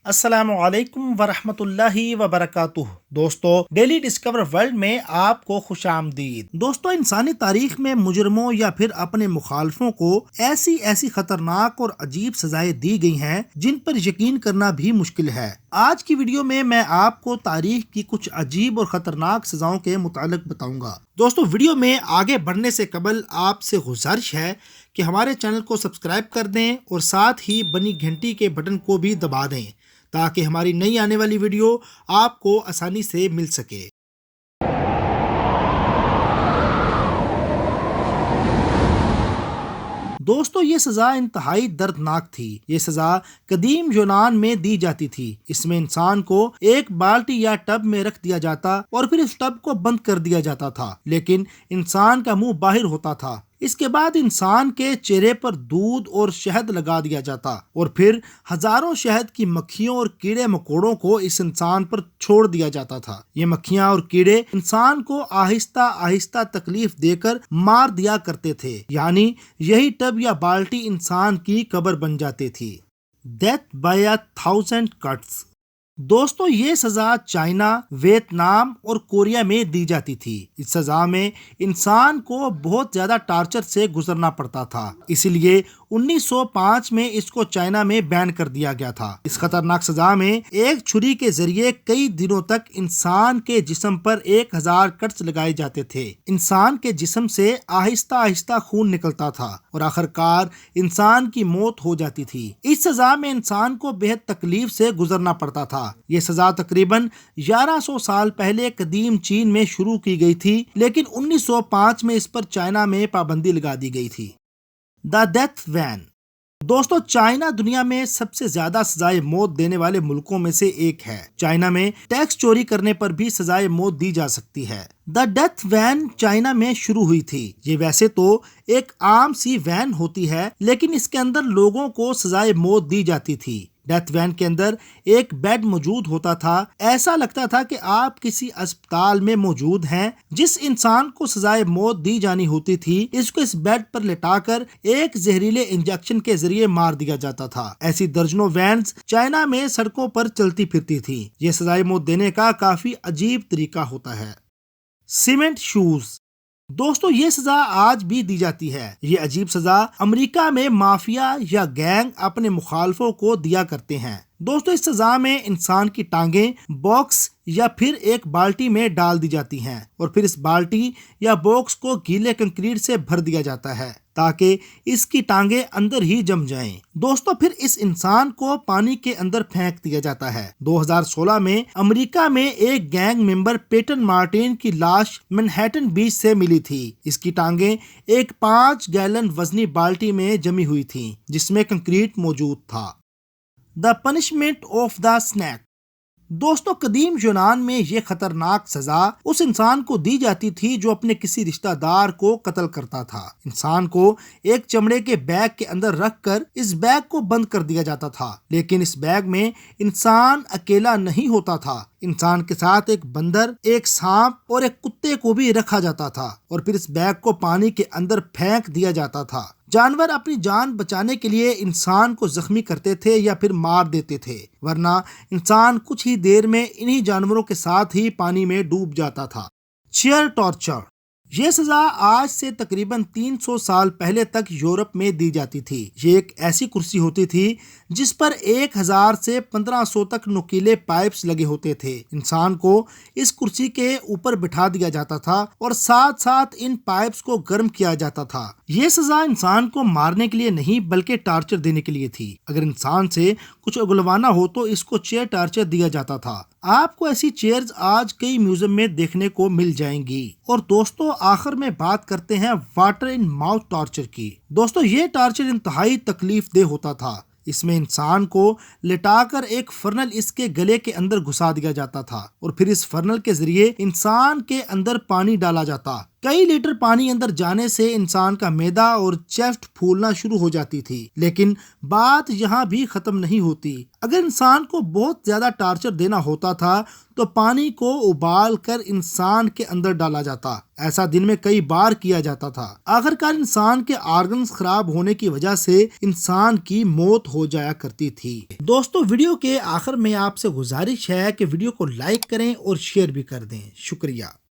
السلام علیکم ورحمۃ اللہ وبرکاتہ۔ دوستو، ڈیلی ڈسکور ورلڈ میں آپ کو خوش آمدید۔ دوستو، انسانی تاریخ میں مجرموں یا پھر اپنے مخالفوں کو ایسی خطرناک اور عجیب سزائیں دی گئی ہیں جن پر یقین کرنا بھی مشکل ہے۔ آج کی ویڈیو میں آپ کو تاریخ کی کچھ عجیب اور خطرناک سزاؤں کے متعلق بتاؤں گا۔ دوستو، ویڈیو میں آگے بڑھنے سے قبل آپ سے گزارش ہے کہ ہمارے چینل کو سبسکرائب کر دیں اور ساتھ ہی بنی گھنٹی کے بٹن کو بھی دبا دیں تاکہ ہماری نئی آنے والی ویڈیو آپ کو آسانی سے مل سکے۔ دوستو، یہ سزا انتہائی دردناک تھی۔ یہ سزا قدیم یونان میں دی جاتی تھی۔ اس میں انسان کو ایک بالٹی یا ٹب میں رکھ دیا جاتا اور پھر اس ٹب کو بند کر دیا جاتا تھا، لیکن انسان کا منہ باہر ہوتا تھا۔ اس کے بعد انسان کے چہرے پر دودھ اور شہد لگا دیا جاتا اور پھر ہزاروں شہد کی مکھیوں اور کیڑے مکوڑوں کو اس انسان پر چھوڑ دیا جاتا تھا۔ یہ مکھیاں اور کیڑے انسان کو آہستہ آہستہ تکلیف دے کر مار دیا کرتے تھے، یعنی یہی ٹب یا بالٹی انسان کی قبر بن جاتی تھی۔ Death by 1000 cuts. دوستو، یہ سزا چائنا، ویتنام اور کوریا میں دی جاتی تھی۔ اس سزا میں انسان کو بہت زیادہ ٹارچر سے گزرنا پڑتا تھا، اس لیے 1905 میں اس کو چائنا میں بین کر دیا گیا تھا۔ اس خطرناک سزا میں ایک چھری کے ذریعے کئی دنوں تک انسان کے جسم پر 1000 کٹس لگائے جاتے تھے۔ انسان کے جسم سے آہستہ آہستہ خون نکلتا تھا اور آخرکار انسان کی موت ہو جاتی تھی۔ اس سزا میں انسان کو بہت تکلیف سے گزرنا پڑتا تھا۔ یہ سزا تقریباً 1100 سال پہلے قدیم چین میں شروع کی گئی تھی، لیکن 1905 میں اس پر چائنا میں پابندی لگا دی گئی تھی۔ The death when. دوستو، چائنا دنیا میں سب سے زیادہ سزائے موت دینے والے ملکوں میں سے ایک ہے۔ چائنا میں ٹیکس چوری کرنے پر بھی سزائے موت دی جا سکتی ہے۔ دا ڈیتھ وین چائنا میں شروع ہوئی تھی۔ یہ ویسے تو ایک عام سی وین ہوتی ہے، لیکن اس کے اندر لوگوں کو سزائے موت دی جاتی تھی۔ ڈیتھ وین کے اندر ایک بیڈ موجود ہوتا تھا۔ ایسا لگتا تھا کہ آپ کسی اسپتال میں موجود ہیں۔ جس انسان کو سزائے موت دی جانی ہوتی تھی، اس کو اس بیڈ پر لٹا کر ایک زہریلے انجیکشن کے ذریعے مار دیا جاتا تھا۔ ایسی درجنوں وینز چائنا میں سڑکوں پر چلتی پھرتی تھی۔ یہ سزائے موت دینے کا کافی عجیب طریقہ ہوتا ہے۔ Cement shoes. دوستو، یہ سزا آج بھی دی جاتی ہے۔ یہ عجیب سزا امریکہ میں مافیا یا گینگ اپنے مخالفوں کو دیا کرتے ہیں۔ دوستو، اس سزا میں انسان کی ٹانگیں باکس یا پھر ایک بالٹی میں ڈال دی جاتی ہیں اور پھر اس بالٹی یا باکس کو گیلے کنکریٹ سے بھر دیا جاتا ہے تاکہ اس کی ٹانگیں اندر ہی جم جائیں۔ دوستو، پھر اس انسان کو پانی کے اندر پھینک دیا جاتا ہے۔ 2016 میں امریکہ میں ایک گینگ ممبر پیٹن مارٹن کی لاش منہیٹن بیچ سے ملی تھی۔ اس کی ٹانگیں ایک 5 گیلن وزنی بالٹی میں جمی ہوئی تھیں جس میں کنکریٹ موجود تھا۔ The punishment of the snake. دوستو، قدیم یونان میں یہ خطرناک سزا اس انسان کو دی جاتی تھی جو اپنے کسی رشتہ دار کو قتل کرتا تھا۔ انسان کو ایک چمڑے کے بیگ کے اندر رکھ کر اس بیگ کو بند کر دیا جاتا تھا، لیکن اس بیگ میں انسان اکیلا نہیں ہوتا تھا۔ انسان کے ساتھ ایک بندر، ایک سانپ اور ایک کتے کو بھی رکھا جاتا تھا اور پھر اس بیگ کو پانی کے اندر پھینک دیا جاتا تھا۔ جانور اپنی جان بچانے کے لیے انسان کو زخمی کرتے تھے یا پھر مار دیتے تھے، ورنہ انسان کچھ ہی دیر میں انہی جانوروں کے ساتھ ہی پانی میں ڈوب جاتا تھا۔ Chair torture. یہ سزا آج سے تقریباً 300 سال پہلے تک یورپ میں دی جاتی تھی۔ یہ ایک ایسی کرسی ہوتی تھی جس پر 1000 سے 1500 تک نوکیلے پائپس لگے ہوتے تھے۔ انسان کو اس کرسی کے اوپر بٹھا دیا جاتا تھا اور ساتھ ساتھ ان پائپس کو گرم کیا جاتا تھا۔ یہ سزا انسان کو مارنے کے لیے نہیں بلکہ ٹارچر دینے کے لیے تھی۔ اگر انسان سے کچھ اگلوانا ہو تو اس کو چیئر ٹارچر دیا جاتا تھا۔ آپ کو ایسی چیئرز آج کئی میوزیم میں دیکھنے کو مل جائیں گی۔ اور دوستو، آخر میں بات کرتے ہیں واٹر ان ماؤتھ ٹارچر کی۔ دوستو، یہ ٹارچر انتہائی تکلیف دہ ہوتا تھا۔ اس میں انسان کو لٹا کر ایک فرنل اس کے گلے کے اندر گھسا دیا جاتا تھا اور پھر اس فرنل کے ذریعے انسان کے اندر پانی ڈالا جاتا کئی لیٹر پانی اندر جانے سے انسان کا معدہ اور چیسٹ پھولنا شروع ہو جاتی تھی، لیکن بات یہاں بھی ختم نہیں ہوتی۔ اگر انسان کو بہت زیادہ ٹارچر دینا ہوتا تھا تو پانی کو ابال کر انسان کے اندر ڈالا جاتا۔ ایسا دن میں کئی بار کیا جاتا تھا۔ آخرکار انسان کے آرگنز خراب ہونے کی وجہ سے انسان کی موت ہو جایا کرتی تھی۔ دوستو، ویڈیو کے آخر میں آپ سے گزارش ہے کہ ویڈیو کو لائک کریں اور شیئر بھی کر دیں۔ شکریہ۔